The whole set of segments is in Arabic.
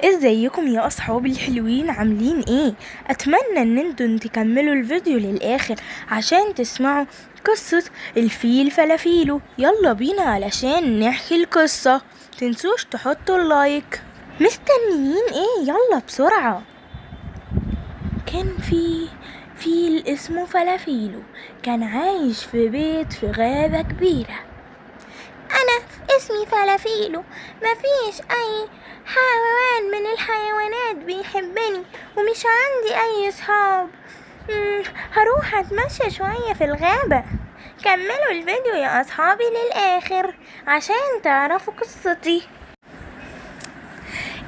ازيكم يا اصحابي الحلوين، عاملين ايه؟ اتمنى ان انتوا تكملوا الفيديو للاخر عشان تسمعوا قصة الفيل فلافيلو. يلا بينا علشان نحكي القصة. تنسوش تحطوا اللايك. مستنيين ايه؟ يلا بسرعة. كان في فيل اسمه فلافيلو، كان عايش في بيت في غابة كبيرة. أنا اسمي فلافيلو، مفيش أي حيوان من الحيوانات بيحبني ومش عندي أي صحاب. هروح أتمشى شوية في الغابة. كملوا الفيديو يا أصحابي للآخر عشان تعرفوا قصتي.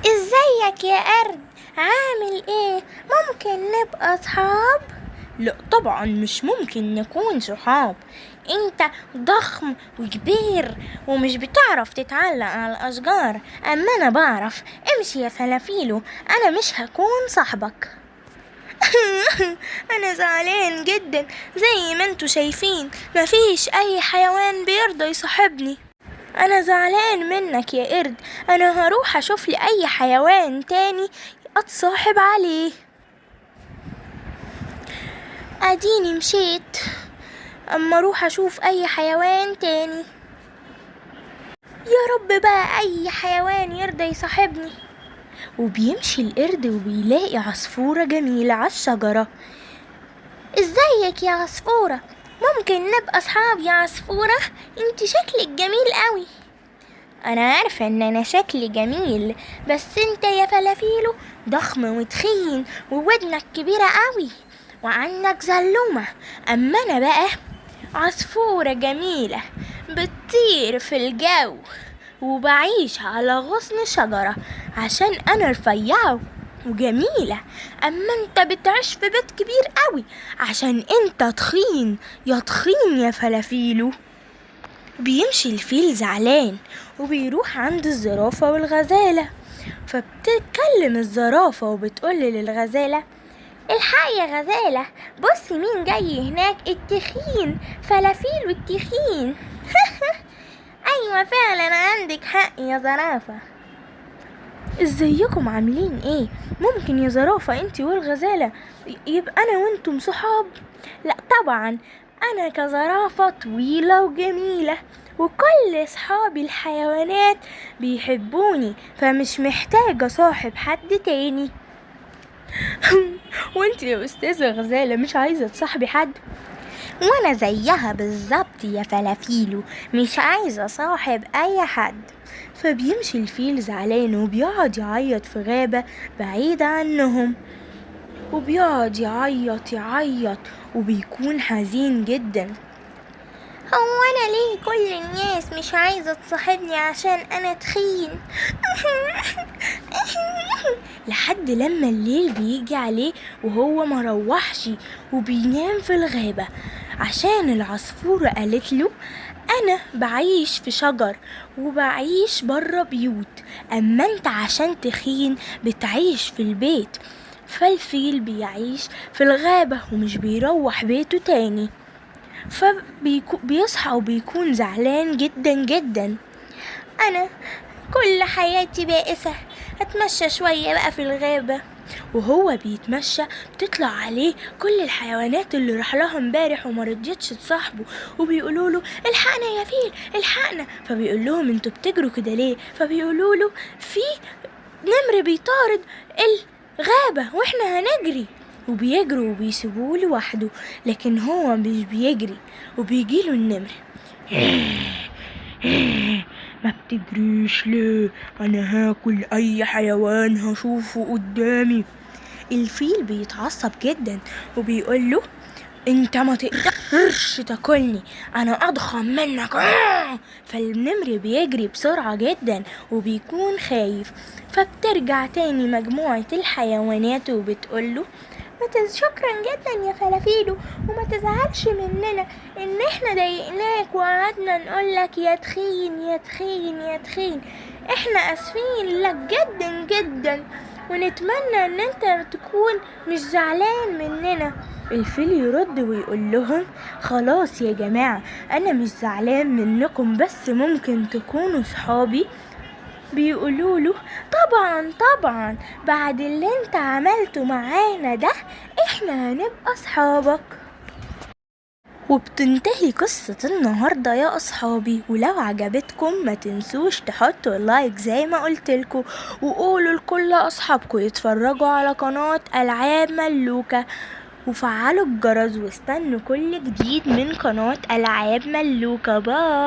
ازيك يا قرد؟ عامل ايه؟ ممكن نبقى صحاب؟ لا طبعا مش ممكن نكون صحاب. انت ضخم وكبير ومش بتعرف تتعلق على الاشجار، اما انا بعرف. امشي يا فلافيلو، انا مش هكون صاحبك. انا زعلان جدا، زي ما انتوا شايفين مفيش اي حيوان بيرضى يصاحبني. انا زعلان منك يا قرد، انا هروح اشوف لي اي حيوان تاني اتصاحب عليه. اديني مشيت اما اروح اشوف اي حيوان تاني. يا رب بقى اي حيوان يرضى يصاحبني. وبيمشي القرد وبيلاقي عصفورة جميلة على الشجرة. ازيك يا عصفورة؟ ممكن نبقى اصحاب يا عصفورة؟ انت شكلك جميل قوي. انا عارفة ان انا شكلي جميل، بس انت يا فلافيلو ضخم وتخين وودنك كبيرة قوي وعندك زلومة. اما انا بقى عصفورة جميلة بتطير في الجو وبعيش على غصن شجرة عشان انا رفيعة وجميلة. اما انت بتعيش في بيت كبير قوي عشان انت تخين يا تخين يا فلافيلو. بيمشي الفيل زعلان وبيروح عند الزرافة والغزالة، فبتتكلم الزرافة وبتقول للغزالة: الحقي يا غزالة، بصي مين جاي هناك، التخين فلافيل والتخين. ايوه فعلا عندك حق يا زرافة. ازيكم عاملين ايه؟ ممكن يا زرافة انتي والغزالة يبقى انا وانتم صحاب؟ لا طبعا، انا كزرافة طويلة وجميلة وكل صحابي الحيوانات بيحبوني، فمش محتاجة صاحب حد تاني. وانتي يا استاذة غزالة مش عايزة تصاحبي حد؟ وانا زيها بالظبط يا فلافيلو، مش عايزة صاحب اي حد. فبيمشي الفيل زعلان وبيقعد يعيط في غابة بعيدة عنهم، وبيقعد يعيط يعيط وبيكون حزين جدا. هو انا ليه كل الناس مش عايزة تصاحبني عشان انا تخين؟ لحد لما الليل بيجي عليه وهو مروحش وبينام في الغابة عشان العصفورة قالت له: انا بعيش في شجر وبعيش برا بيوت، اما انت عشان تخين بتعيش في البيت. فالفيل بيعيش في الغابة ومش بيروح بيته تاني، فبيصحى وبيكون زعلان جدا جدا. انا كل حياتي بائسة، اتمشى شوية بقى في الغابة. وهو بيتمشى بتطلع عليه كل الحيوانات اللي راح لها امبارح وما رضيتش تصاحبه، وبيقولوا له: الحقنا يا فيل الحقنا. فبيقول لهم: انتوا بتجروا كده ليه؟ فبيقولوا له: في نمر بيطارد الغابة واحنا هنجري. وبيجروا وبيسيبوه لوحده، لكن هو مش بيجري وبيجيله النمر. ما بتجريش ليه؟ انا هاكل اي حيوان هشوفه قدامي. الفيل بيتعصب جدا وبيقول له: انت ما تقدرش تاكلني، انا اضخم منك. فالنمر بيجري بسرعة جدا وبيكون خايف. فبترجع تاني مجموعة الحيوانات وبتقول له: شكرا جدا يا فلافيلو، وما تزعلش مننا ان احنا ضايقناك وقعدنا نقولك يا تخين يا تخين يا تخين. احنا اسفين لك جدا جدا، ونتمنى ان انت تكون مش زعلان مننا. الفيل يرد ويقول لهم: خلاص يا جماعة، انا مش زعلان منكم، بس ممكن تكونوا صحابي بيقولوله طبعا طبعا بعد اللي انت عملته معانا ده احنا هنبقى اصحابك. وبتنتهي قصة النهاردة يا أصحابي، ولو عجبتكم ما تنسوش تحطوا اللايك زي ما قلتلكوا، وقولوا لكل أصحابكم يتفرجوا على قناة ألعاب ملوكة، وفعلوا الجرس واستنوا كل جديد من قناة ألعاب ملوكة. باي.